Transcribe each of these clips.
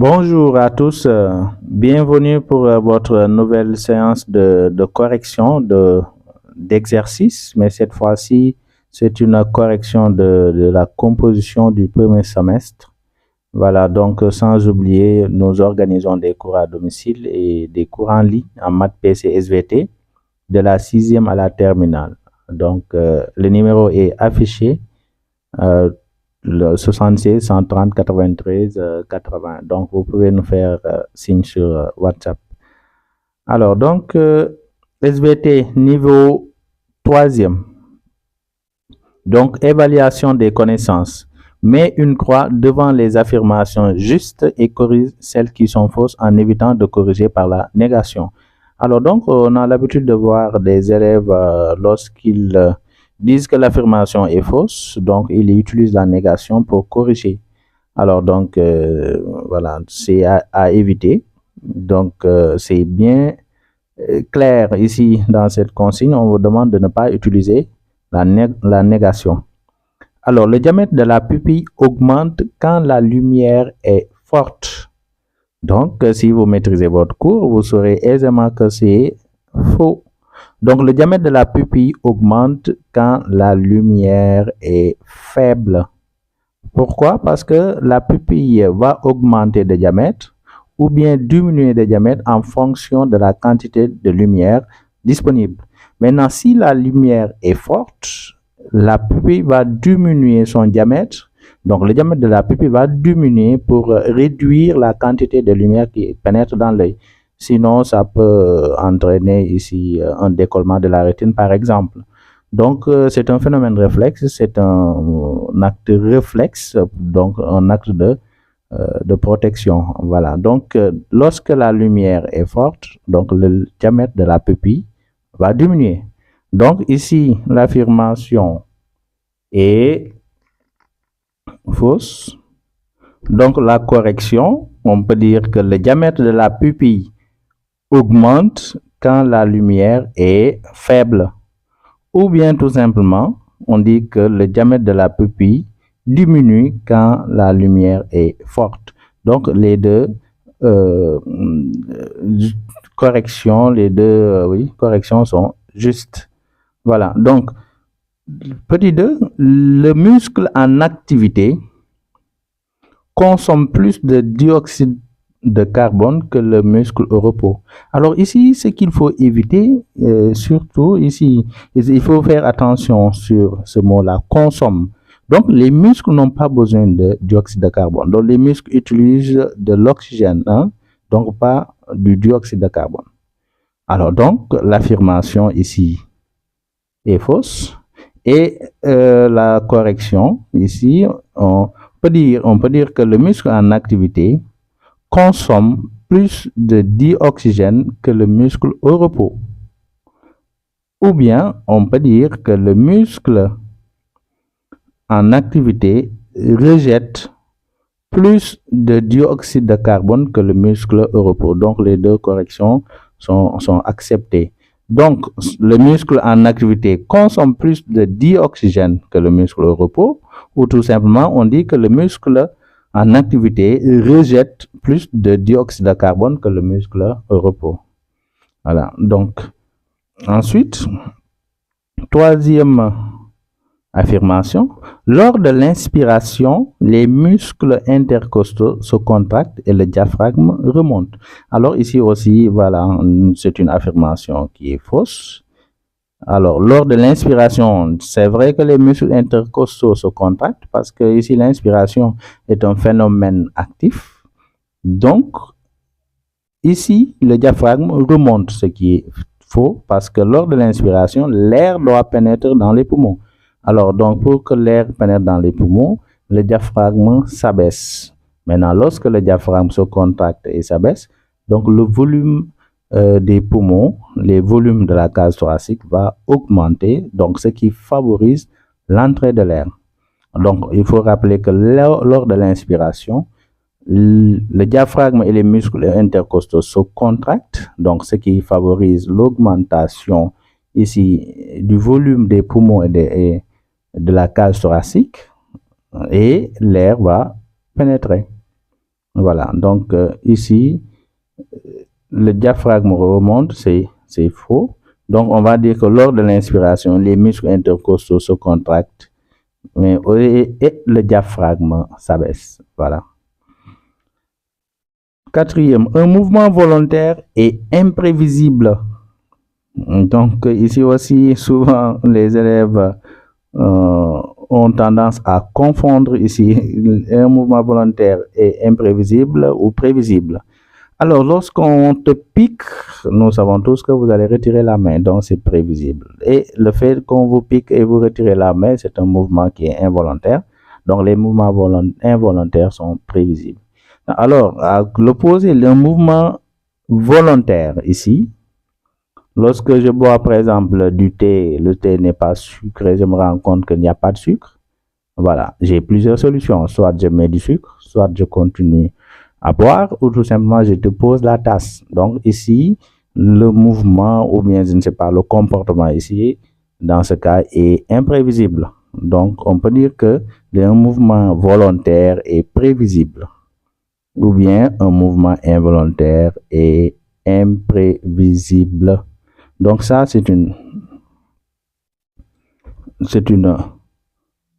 Bonjour à tous, bienvenue pour votre nouvelle séance de correction d'exercice, mais cette fois-ci, c'est une correction de la composition du premier semestre. Voilà, donc sans oublier, nous organisons des cours à domicile et des cours en ligne en maths PC SVT de la sixième à la terminale. Donc, le numéro est affiché. Le 76 130 93 80. Donc, vous pouvez nous faire signe sur WhatsApp. Alors, donc, SVT niveau troisième. Donc, évaluation des connaissances. Mets une croix devant les affirmations justes et corrige celles qui sont fausses en évitant de corriger par la négation. Alors, donc, on a l'habitude de voir des élèves lorsqu'ils disent que l'affirmation est fausse, donc ils utilisent la négation pour corriger. Alors, donc, voilà, c'est à éviter. Donc, c'est bien clair ici dans cette consigne. On vous demande de ne pas utiliser la négation. Alors, le diamètre de la pupille augmente quand la lumière est forte. Donc, si vous maîtrisez votre cours, vous saurez aisément que c'est faux. Donc, le diamètre de la pupille augmente quand la lumière est faible. Pourquoi? Parce que la pupille va augmenter de diamètre ou bien diminuer de diamètre en fonction de la quantité de lumière disponible. Maintenant, si la lumière est forte, la pupille va diminuer son diamètre. Donc, le diamètre de la pupille va diminuer pour réduire la quantité de lumière qui pénètre dans l'œil. Sinon, ça peut entraîner ici un décollement de la rétine, par exemple. Donc, c'est un phénomène réflexe, c'est un acte réflexe, donc un acte de protection. Voilà. Donc, lorsque la lumière est forte, donc le diamètre de la pupille va diminuer. Donc, ici, l'affirmation est fausse. Donc, la correction, on peut dire que le diamètre de la pupille augmente quand la lumière est faible. Ou bien tout simplement, on dit que le diamètre de la pupille diminue quand la lumière est forte. Donc, les deux corrections, corrections sont justes. Voilà. Donc, petit 2, le muscle en activité consomme plus de dioxyde de carbone que le muscle au repos. Alors ici, ce qu'il faut éviter, surtout ici, il faut faire attention sur ce mot-là, consomme. Donc les muscles n'ont pas besoin de dioxyde de carbone. Donc les muscles utilisent de l'oxygène, hein, donc pas du dioxyde de carbone. Alors donc l'affirmation ici est fausse et la correction ici, on peut dire que le muscle en activité consomme plus de dioxygène que le muscle au repos. Ou bien, on peut dire que le muscle en activité rejette plus de dioxyde de carbone que le muscle au repos. Donc, les deux corrections sont acceptées. Donc, le muscle en activité consomme plus de dioxygène que le muscle au repos, ou tout simplement, on dit que le muscle en activité rejette plus de dioxyde de carbone que le muscle au repos. Voilà. Donc, ensuite, troisième affirmation. Lors de l'inspiration, les muscles intercostaux se contractent et le diaphragme remonte. Alors ici aussi, voilà, c'est une affirmation qui est fausse. Alors, lors de l'inspiration, c'est vrai que les muscles intercostaux se contractent parce que ici, l'inspiration est un phénomène actif. Donc, ici, le diaphragme remonte, ce qui est faux parce que lors de l'inspiration, l'air doit pénétrer dans les poumons. Alors, donc, pour que l'air pénètre dans les poumons, le diaphragme s'abaisse. Maintenant, lorsque le diaphragme se contracte et s'abaisse, donc le volume des poumons, les volumes de la cage thoracique va augmenter, donc ce qui favorise l'entrée de l'air. Donc, il faut rappeler que lors de l'inspiration, le diaphragme et les muscles intercostaux se contractent, donc ce qui favorise l'augmentation ici du volume des poumons et de la cage thoracique, et l'air va pénétrer. Voilà, donc ici, le diaphragme remonte, c'est faux. Donc, on va dire que lors de l'inspiration, les muscles intercostaux se contractent, et le diaphragme s'abaisse. Voilà. Quatrième, un mouvement volontaire est imprévisible. Donc, ici aussi, souvent, les élèves ont tendance à confondre ici un mouvement volontaire est imprévisible ou prévisible. Alors, lorsqu'on te pique, nous savons tous que vous allez retirer la main, donc c'est prévisible. Et le fait qu'on vous pique et vous retirez la main, c'est un mouvement qui est involontaire. Donc, les mouvements involontaires sont prévisibles. Alors, à l'opposé, le mouvement volontaire ici, lorsque je bois par exemple du thé, le thé n'est pas sucré, je me rends compte qu'il n'y a pas de sucre. Voilà, j'ai plusieurs solutions. Soit je mets du sucre, soit je continue à boire, ou tout simplement je te pose la tasse. Donc ici, le mouvement, ou bien je ne sais pas, le comportement ici, dans ce cas, est imprévisible. Donc on peut dire que un mouvement volontaire est prévisible, ou bien un mouvement involontaire est imprévisible. Donc ça, c'est une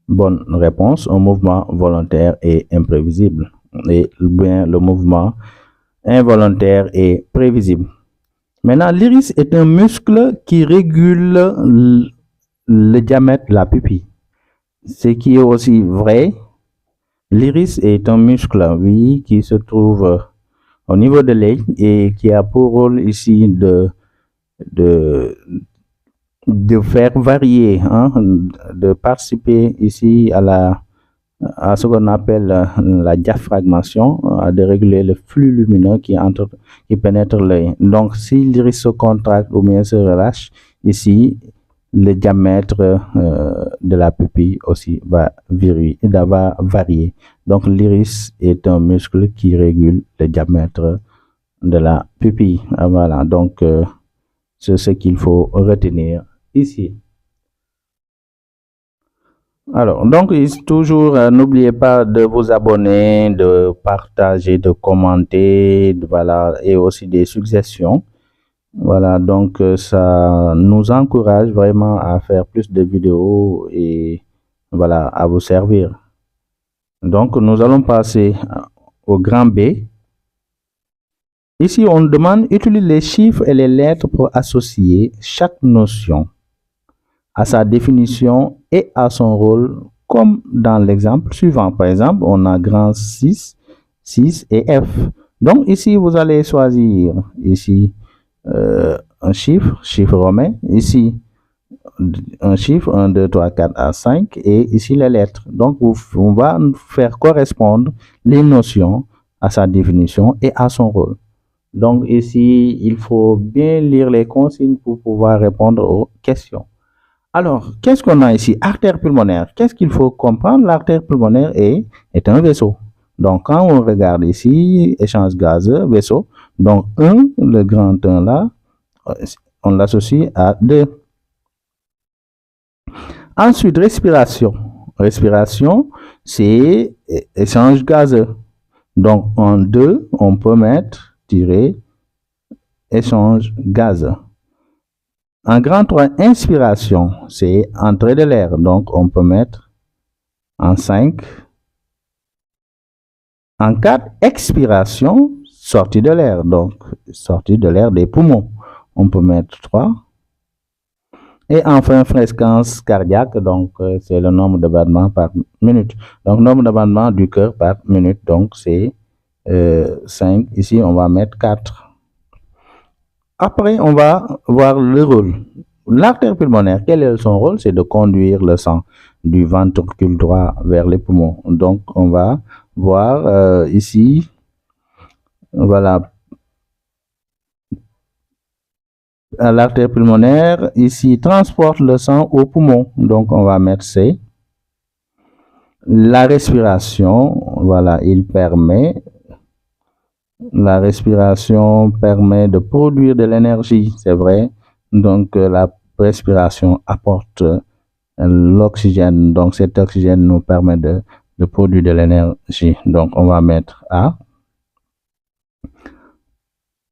bonne réponse. Un mouvement volontaire est imprévisible, et bien le mouvement involontaire est prévisible. Maintenant, l'iris est un muscle qui régule le diamètre de la pupille. Ce qui est aussi vrai, l'iris est un muscle, oui, qui se trouve au niveau de l'œil et qui a pour rôle ici de faire varier, hein, de participer ici à ce qu'on appelle la diaphragmation, de réguler le flux lumineux qui pénètre l'œil. Donc, si l'iris se contracte ou bien se relâche, ici, le diamètre de la pupille aussi va varier. Donc, l'iris est un muscle qui régule le diamètre de la pupille. Voilà, donc c'est ce qu'il faut retenir ici. Alors, donc, toujours, n'oubliez pas de vous abonner, de partager, de commenter, voilà, et aussi des suggestions. Voilà, donc, ça nous encourage vraiment à faire plus de vidéos et voilà, à vous servir. Donc, nous allons passer au grand B. Ici, on demande utiliser les chiffres et les lettres pour associer chaque notion à sa définition et à son rôle, comme dans l'exemple suivant. Par exemple, on a grand 6, 6 et F. Donc ici, vous allez choisir ici un chiffre romain, ici un chiffre 1, 2, 3, 4 à 5 et ici les lettres. Donc on va faire correspondre les notions à sa définition et à son rôle. Donc ici, il faut bien lire les consignes pour pouvoir répondre aux questions. Alors, qu'est-ce qu'on a ici? Artère pulmonaire. Qu'est-ce qu'il faut comprendre? L'artère pulmonaire est un vaisseau. Donc, quand on regarde ici, échange gazeux, vaisseau, donc 1, le grand 1 là, on l'associe à 2. Ensuite, respiration. Respiration, c'est échange gazeux. Donc, en 2, on peut mettre, échange gazeux. En grand 3, inspiration, c'est entrée de l'air. Donc, on peut mettre en 5. En 4, expiration, sortie de l'air. Donc, sortie de l'air des poumons. On peut mettre 3. Et enfin, fréquence cardiaque, donc c'est le nombre de battements par minute. Donc, nombre de battements du cœur par minute, donc c'est 5. Ici, on va mettre 4. Après, on va voir le rôle. L'artère pulmonaire, quel est son rôle? C'est de conduire le sang du ventricule droit vers les poumons. Donc, on va voir ici, voilà, l'artère pulmonaire, ici, transporte le sang aux poumons. Donc, on va mettre C. La respiration, voilà, la respiration permet de produire de l'énergie, c'est vrai. Donc, la respiration apporte l'oxygène. Donc, cet oxygène nous permet de produire de l'énergie. Donc, on va mettre A.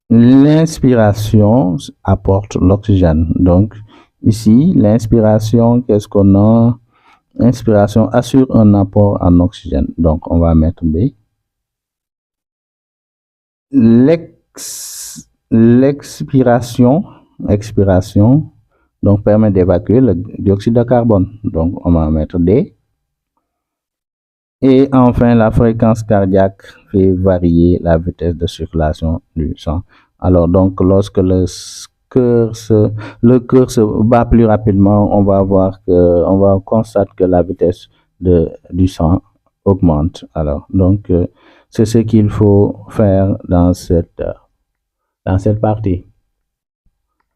l'inspiration apporte l'oxygène. Donc, ici, l'inspiration, qu'est-ce qu'on a? L'inspiration assure un apport en oxygène. Donc, on va mettre B. L'expiration, donc permet d'évacuer le dioxyde de carbone. Donc, on va mettre D. Et enfin, la fréquence cardiaque fait varier la vitesse de circulation du sang. Alors, donc, lorsque le cœur se bat plus rapidement, on va constater que la vitesse du sang augmente. Alors, donc, c'est ce qu'il faut faire dans cette partie.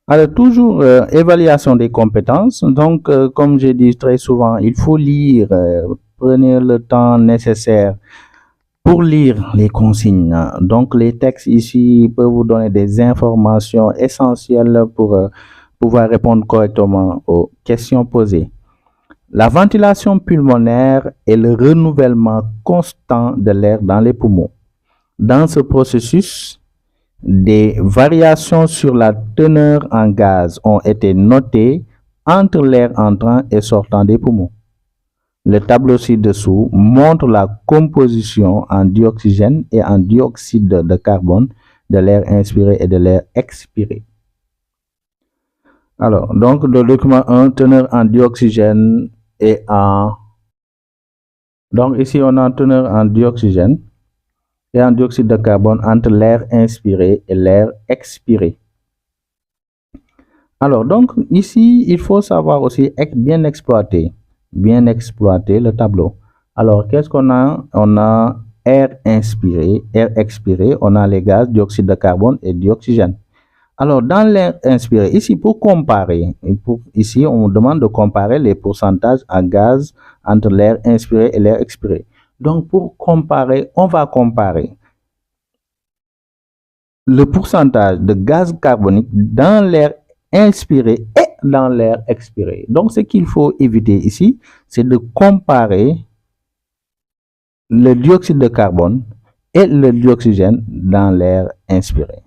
Alors, toujours évaluation des compétences. Donc, comme j'ai dit très souvent, il faut lire, prenez le temps nécessaire pour lire les consignes. Donc, les textes ici peuvent vous donner des informations essentielles pour pouvoir répondre correctement aux questions posées. La ventilation pulmonaire est le renouvellement constant de l'air dans les poumons. Dans ce processus, des variations sur la teneur en gaz ont été notées entre l'air entrant et sortant des poumons. Le tableau ci-dessous montre la composition en dioxygène et en dioxyde de carbone de l'air inspiré et de l'air expiré. Alors, donc le document 1, teneur en dioxygène et en... Donc ici, on a teneur en dioxygène et en dioxyde de carbone entre l'air inspiré et l'air expiré. Alors, donc ici, il faut savoir aussi bien exploiter le tableau. Alors, qu'est-ce qu'on a? On a air inspiré, air expiré, on a les gaz, dioxyde de carbone et dioxygène. Alors, dans l'air inspiré, ici, pour comparer, ici, on demande de comparer les pourcentages en gaz entre l'air inspiré et l'air expiré. Donc, pour comparer, on va comparer le pourcentage de gaz carbonique dans l'air inspiré et dans l'air expiré. Donc, ce qu'il faut éviter ici, c'est de comparer le dioxyde de carbone et le dioxygène dans l'air inspiré.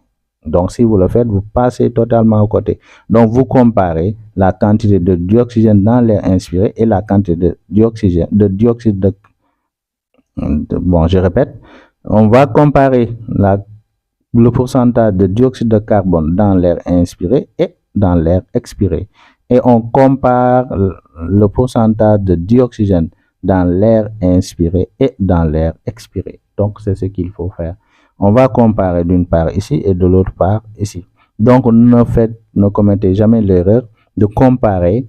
Donc, si vous le faites, vous passez totalement à côté. Donc, vous comparez la quantité de dioxygène dans l'air inspiré et la quantité de dioxyde de... Bon, je répète, on va comparer le pourcentage de dioxyde de carbone dans l'air inspiré et dans l'air expiré. Et on compare le pourcentage de dioxygène dans l'air inspiré et dans l'air expiré. Donc, c'est ce qu'il faut faire. On va comparer d'une part ici et de l'autre part ici. Donc, ne commettez jamais l'erreur de comparer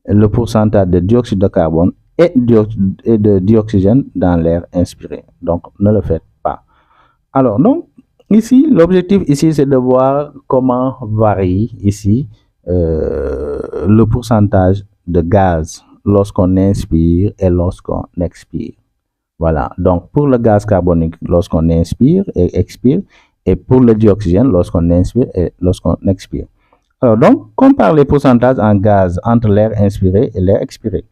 le pourcentage de dioxyde de carbone et de dioxygène dans l'air inspiré. Donc, ne le faites pas. Alors, donc, ici, l'objectif ici, c'est de voir comment varie ici le pourcentage de gaz lorsqu'on inspire et lorsqu'on expire. Voilà, donc pour le gaz carbonique, lorsqu'on inspire et expire, et pour le dioxygène, lorsqu'on inspire et lorsqu'on expire. Alors, donc, compare les pourcentages en gaz entre l'air inspiré et l'air expiré.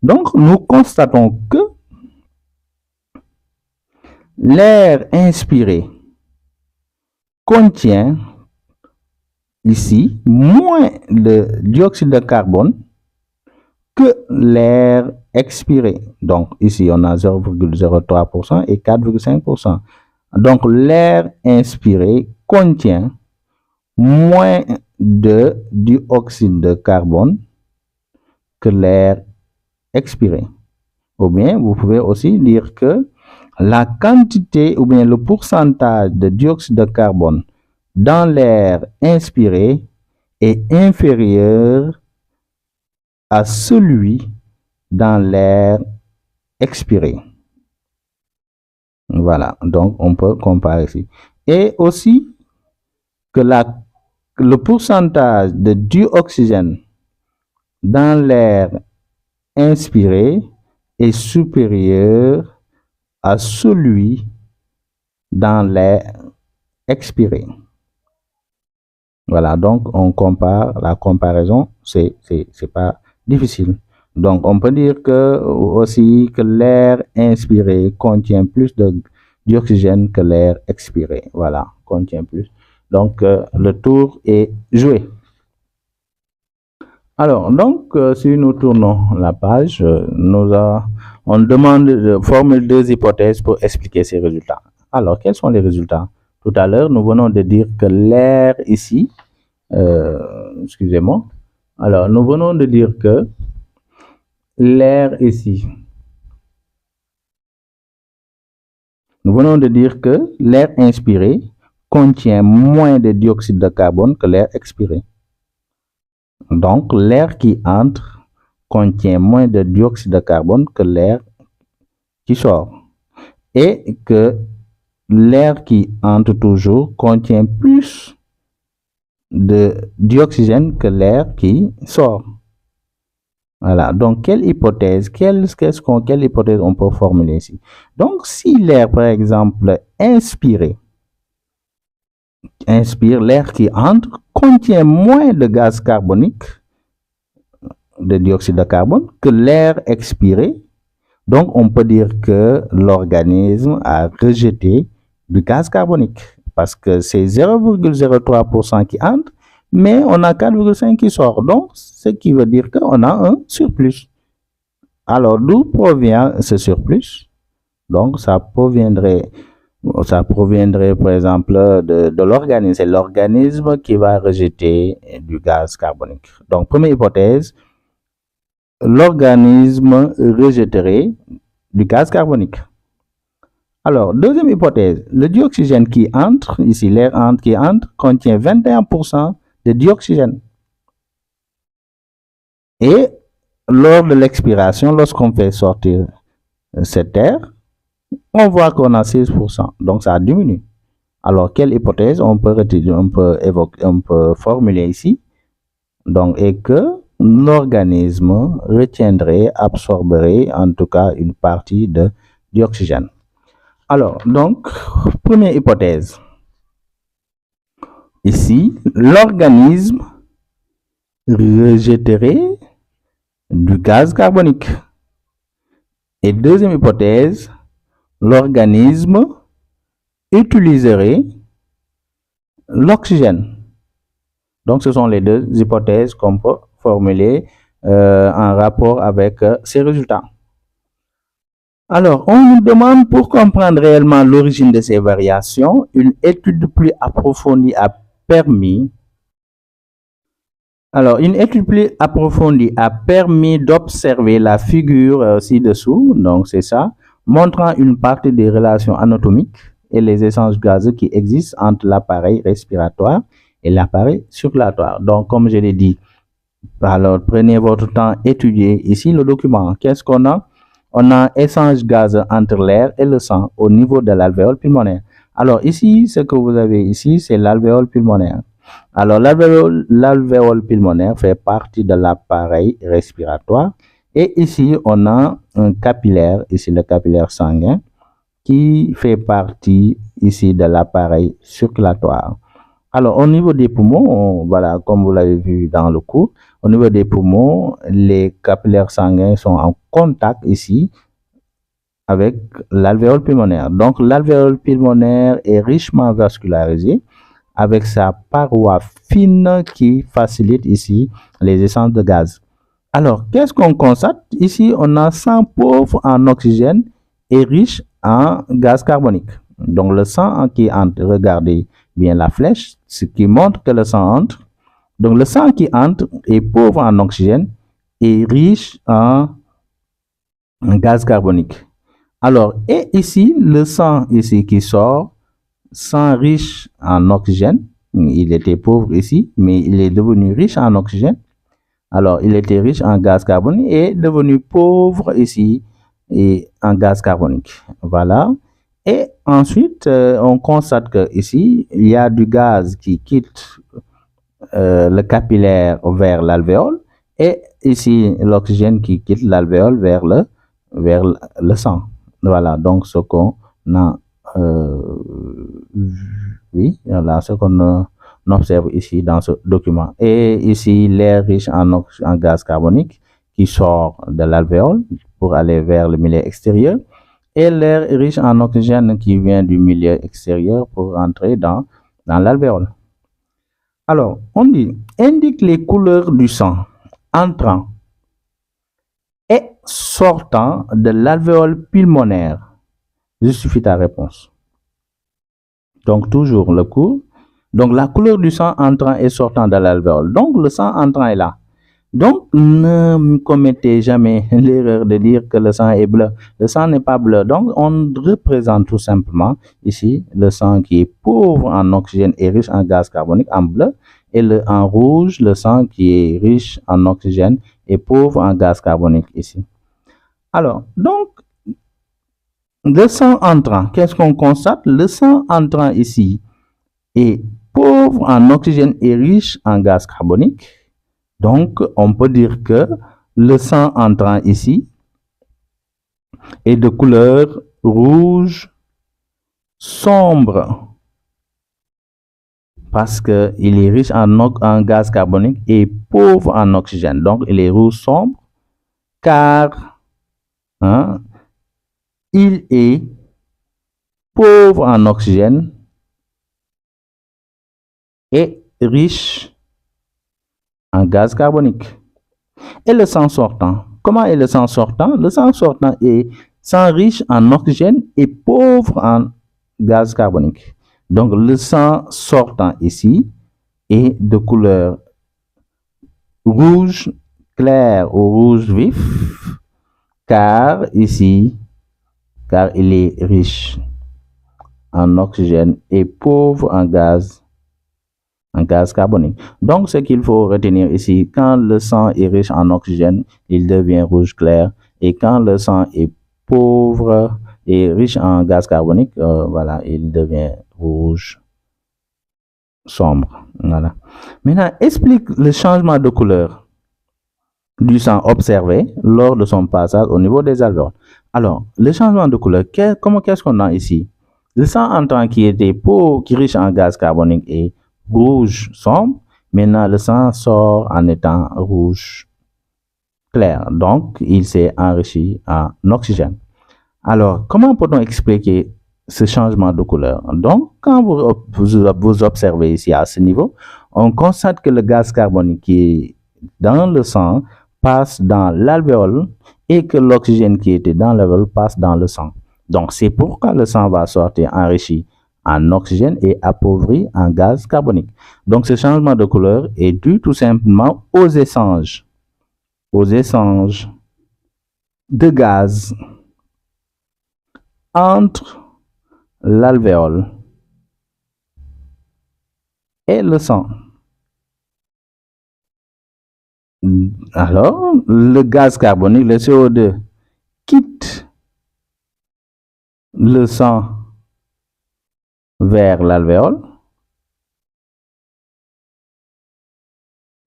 Donc, nous constatons que l'air inspiré contient ici moins de dioxyde de carbone que l'air expiré. Donc, ici, on a 0,03% et 4,5%. Donc, l'air inspiré contient moins de dioxyde de carbone que l'air expiré. Ou bien, vous pouvez aussi dire que la quantité ou bien le pourcentage de dioxyde de carbone dans l'air inspiré est inférieur à celui dans l'air expiré. Voilà, donc on peut comparer ici. Et aussi que le pourcentage de dioxygène dans l'air inspiré est supérieur à celui dans l'air expiré. Voilà, donc on compare, la comparaison, c'est pas difficile. Donc on peut dire que aussi que l'air inspiré contient plus de dioxygène que l'air expiré. Voilà, contient plus Donc, le tour est joué. Alors, donc, si nous tournons la page, on demande de formuler 2 hypothèses pour expliquer ces résultats. Alors, quels sont les résultats? Tout à l'heure, nous venons de dire que l'air ici, excusez-moi. Alors, nous venons de dire que l'air ici, nous venons de dire que l'air inspiré contient moins de dioxyde de carbone que l'air expiré. Donc, l'air qui entre contient moins de dioxyde de carbone que l'air qui sort. Et que l'air qui entre toujours contient plus de dioxygène que l'air qui sort. Voilà. Donc, quelle hypothèse on peut formuler ici? Donc, si l'air, par exemple, inspire, l'air qui entre contient moins de gaz carbonique, de dioxyde de carbone, que l'air expiré. Donc, on peut dire que l'organisme a rejeté du gaz carbonique parce que c'est 0,03% qui entre, mais on a 4,5% qui sort. Donc, ce qui veut dire qu'on a un surplus. Alors, d'où provient ce surplus? Donc, ça proviendrait par exemple de l'organisme. C'est l'organisme qui va rejeter du gaz carbonique. Donc, première hypothèse, l'organisme rejetterait du gaz carbonique. Alors, deuxième hypothèse, le dioxygène qui entre, ici l'air qui entre, contient 21% de dioxygène. Et lors de l'expiration, lorsqu'on fait sortir cet air, on voit qu'on a 16%. Donc, ça diminue. Alors, quelle hypothèse on peut formuler ici? Donc, et que l'organisme retiendrait, absorberait en tout cas une partie de dioxygène. Alors, donc, première hypothèse. Ici, l'organisme rejetterait du gaz carbonique. Et deuxième hypothèse, l'organisme utiliserait l'oxygène. Donc, ce sont les 2 hypothèses qu'on peut formuler en rapport avec ces résultats. Alors, on nous demande, pour comprendre réellement l'origine de ces variations, une étude plus approfondie a permis d'observer la figure ci-dessous, donc c'est ça, montrant une partie des relations anatomiques et les échanges gazeux qui existent entre l'appareil respiratoire et l'appareil circulatoire. Donc, comme je l'ai dit, alors prenez votre temps, étudiez ici le document. Qu'est-ce qu'on a? On a échange gazeux entre l'air et le sang au niveau de l'alvéole pulmonaire. Alors ici, ce que vous avez ici, c'est l'alvéole pulmonaire. Alors l'alvéole pulmonaire fait partie de l'appareil respiratoire. Et ici, on a un capillaire, ici le capillaire sanguin, qui fait partie ici de l'appareil circulatoire. Alors, au niveau des poumons, voilà, comme vous l'avez vu dans le cours, au niveau des poumons, les capillaires sanguins sont en contact ici avec l'alvéole pulmonaire. Donc, l'alvéole pulmonaire est richement vascularisé avec sa paroi fine qui facilite ici les échanges de gaz. Alors, qu'est-ce qu'on constate? Ici, on a sang pauvre en oxygène et riche en gaz carbonique. Donc, le sang qui entre, regardez bien la flèche, ce qui montre que le sang entre. Donc, le sang qui entre est pauvre en oxygène et riche en gaz carbonique. Alors, et ici, le sang ici qui sort, sang riche en oxygène, il était pauvre ici, mais il est devenu riche en oxygène. Alors, il était riche en gaz carbonique et est devenu pauvre ici et en gaz carbonique. Voilà. Et ensuite, on constate que ici, il y a du gaz qui quitte le capillaire vers l'alvéole et ici, l'oxygène qui quitte l'alvéole vers le sang. Voilà, donc ce qu'on a voilà ce qu'on observe ici dans ce document. Et ici, l'air riche en gaz carbonique qui sort de l'alvéole pour aller vers le milieu extérieur et l'air riche en oxygène qui vient du milieu extérieur pour entrer dans l'alvéole. Alors, on dit, indique les couleurs du sang entrant et sortant de l'alvéole pulmonaire. Justifie ta réponse. Donc, toujours le cours. Donc, la couleur du sang entrant et sortant de l'alvéole. Donc, le sang entrant est là. Donc, ne commettez jamais l'erreur de dire que le sang est bleu. Le sang n'est pas bleu. Donc, on représente tout simplement ici le sang qui est pauvre en oxygène et riche en gaz carbonique en bleu, et en rouge, le sang qui est riche en oxygène et pauvre en gaz carbonique ici. Alors, donc, le sang entrant, qu'est-ce qu'on constate? Le sang entrant ici est pauvre en oxygène et riche en gaz carbonique. Donc, on peut dire que le sang entrant ici est de couleur rouge sombre parce qu'il est riche en gaz carbonique et pauvre en oxygène. Donc, il est rouge sombre car il est pauvre en oxygène et riche en gaz carbonique. Et le sang sortant, comment est le sang sortant? Le sang sortant est sang riche en oxygène et pauvre en gaz carbonique. Donc, le sang sortant ici est de couleur rouge clair ou rouge vif, car ici, car il est riche en oxygène et pauvre en gaz carbonique. Donc, ce qu'il faut retenir ici, quand le sang est riche en oxygène, il devient rouge clair. Et quand le sang est pauvre et riche en gaz carbonique, voilà, il devient rouge sombre. Voilà. Maintenant, explique le changement de couleur du sang observé lors de son passage au niveau des alvéoles. Alors, le changement de couleur, qu'est-ce qu'on a ici? Le sang entrant qui était pauvre, qui est riche en gaz carbonique et rouge sombre, maintenant le sang sort en étant rouge clair. Donc, il s'est enrichi en oxygène. Alors, comment peut-on expliquer ce changement de couleur? Donc, quand vous observez ici à ce niveau, on constate que le gaz carbonique qui est dans le sang passe dans l'alvéole et que l'oxygène qui était dans l'alvéole passe dans le sang. Donc, c'est pourquoi le sang va sortir enrichi en oxygène et appauvri en gaz carbonique. Donc, ce changement de couleur est dû tout simplement aux échanges de gaz entre l'alvéole et le sang. Alors, le gaz carbonique, le CO2, quitte le sang vers l'alvéole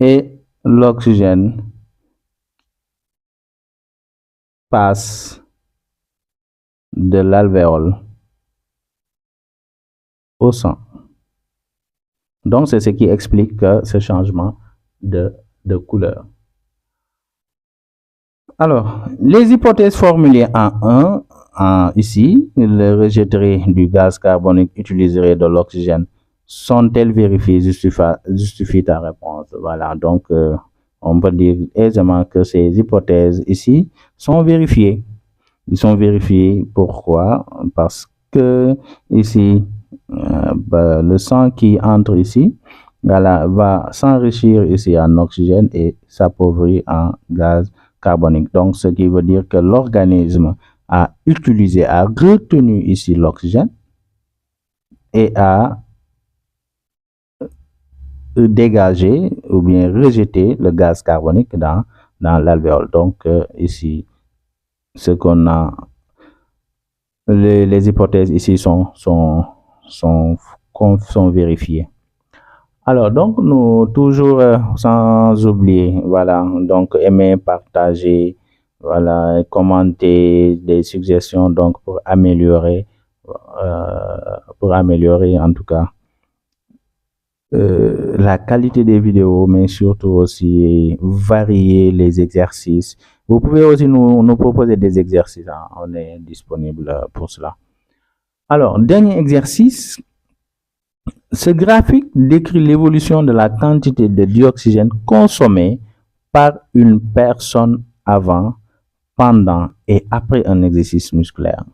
et l'oxygène passe de l'alvéole au sang. Donc, c'est ce qui explique ce changement de couleur. Alors, les hypothèses formulées en 1, ici, le rejetterie du gaz carbonique utiliserait de l'oxygène, sont-elles vérifiées? Justifie ta réponse. Voilà, donc on peut dire aisément que ces hypothèses ici sont vérifiées. Ils sont vérifiés. Pourquoi? Parce que ici, le sang qui entre ici, voilà, va s'enrichir ici en oxygène et s'appauvrir en gaz carbonique. Donc, ce qui veut dire que l'organisme a retenu ici l'oxygène et a dégagé ou bien rejeté le gaz carbonique dans l'alvéole. Donc, ici, ce qu'on a, les hypothèses ici sont vérifiées. Alors, donc, nous, toujours sans oublier, voilà, donc, aimer, partager, voilà, commenter des suggestions, donc, pour améliorer en tout cas, la qualité des vidéos, mais surtout aussi varier les exercices. Vous pouvez aussi nous proposer des exercices, hein. On est disponible pour cela. Alors, dernier exercice, ce graphique décrit l'évolution de la quantité de dioxygène consommée par une personne avant, pendant et après un exercice musculaire.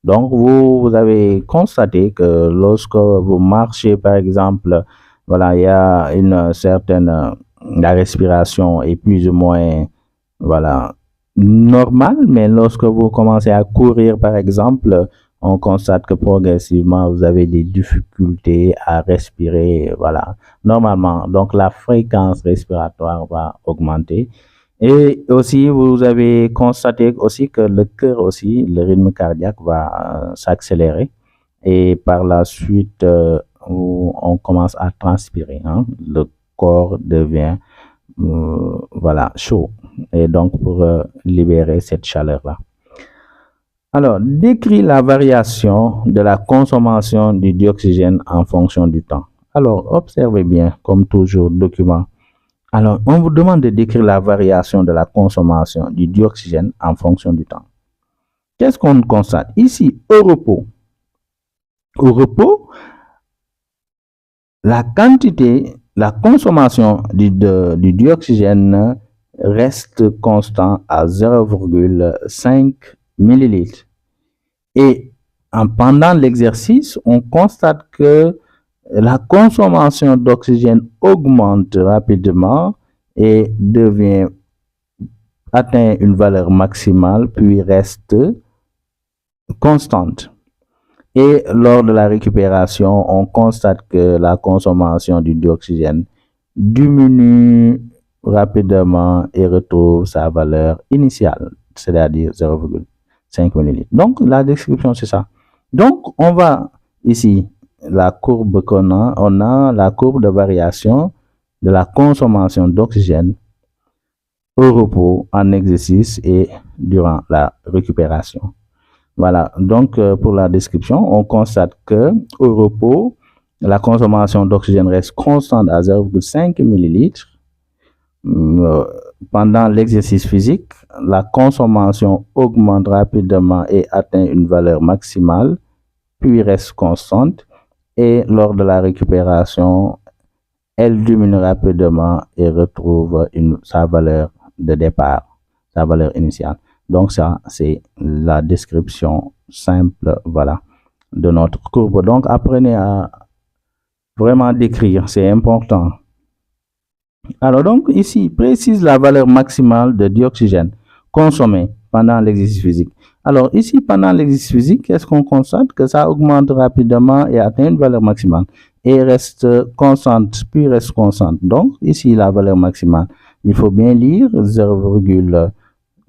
Donc, vous avez constaté que lorsque vous marchez, par exemple, voilà, il y a une certaine, la respiration est plus ou moins, voilà, normale, mais lorsque vous commencez à courir, par exemple, on constate que progressivement, vous avez des difficultés à respirer, voilà, normalement. Donc, la fréquence respiratoire va augmenter. Et aussi, vous avez constaté aussi que le cœur aussi, le rythme cardiaque va s'accélérer. Et par la suite, on commence à transpirer, hein. Le corps devient, voilà, chaud. Et donc, pour libérer cette chaleur-là. Alors, décrit la variation de la consommation du dioxygène en fonction du temps. Alors, observez bien, comme toujours, document. Alors, on vous demande de décrire la variation de la consommation du dioxygène en fonction du temps. Qu'est-ce qu'on constate? Ici, au repos, la quantité, la consommation du dioxygène reste constant à 0,5 millilitres. Et pendant l'exercice, on constate que la consommation d'oxygène augmente rapidement et atteint une valeur maximale, puis reste constante. Et lors de la récupération, on constate que la consommation du dioxygène diminue rapidement et retrouve sa valeur initiale, c'est-à-dire 0,5 millilitres. Donc, la description, c'est ça. Donc, on va ici, la courbe on a la courbe de variation de la consommation d'oxygène au repos, en exercice et durant la récupération. Voilà, donc pour la description, on constate que au repos, la consommation d'oxygène reste constante à 0,5 millilitres. Pendant l'exercice physique, la consommation augmente rapidement et atteint une valeur maximale, puis reste constante. Et lors de la récupération, elle diminue rapidement et retrouve sa valeur de départ, sa valeur initiale. Donc ça, c'est la description simple, voilà, de notre courbe. Donc apprenez à vraiment décrire, c'est important. Alors donc ici, précise la valeur maximale de dioxygène consommée pendant l'exercice physique. Alors ici, pendant l'exercice physique, qu'est-ce qu'on constate? Que ça augmente rapidement et atteint une valeur maximale et reste constante, puis reste constante. Donc ici, la valeur maximale, il faut bien lire 0,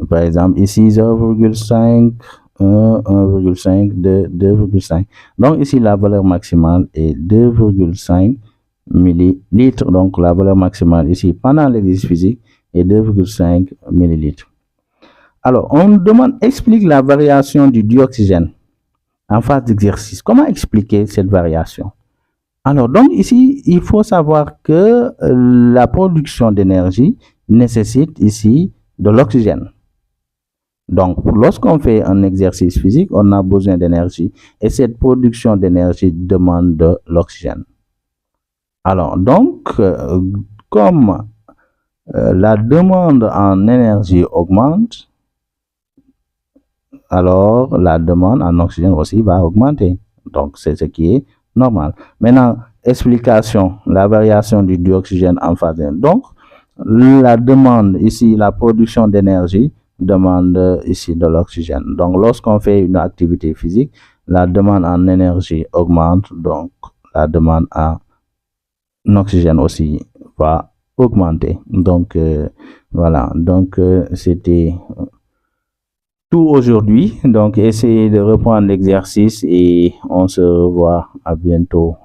par exemple, ici 0,5, 1,5, 2,5. Donc ici, la valeur maximale est 2,5 millilitres. Donc la valeur maximale ici pendant l'exercice physique est 2,5 millilitres. Alors, on nous demande explique la variation du dioxygène en phase d'exercice. Comment expliquer cette variation? Alors, donc ici, il faut savoir que la production d'énergie nécessite ici de l'oxygène. Donc, lorsqu'on fait un exercice physique, on a besoin d'énergie et cette production d'énergie demande de l'oxygène. Alors, donc, comme la demande en énergie augmente, alors la demande en oxygène aussi va augmenter. Donc, c'est ce qui est normal. Maintenant, explication, la variation du dioxygène en phase. Donc, la demande ici, la production d'énergie demande ici de l'oxygène. Donc, lorsqu'on fait une activité physique, la demande en énergie augmente. Donc, la demande en oxygène aussi va augmenter. Donc, voilà. Donc, c'était tout aujourd'hui. Donc, essayez de reprendre l'exercice et on se revoit à bientôt.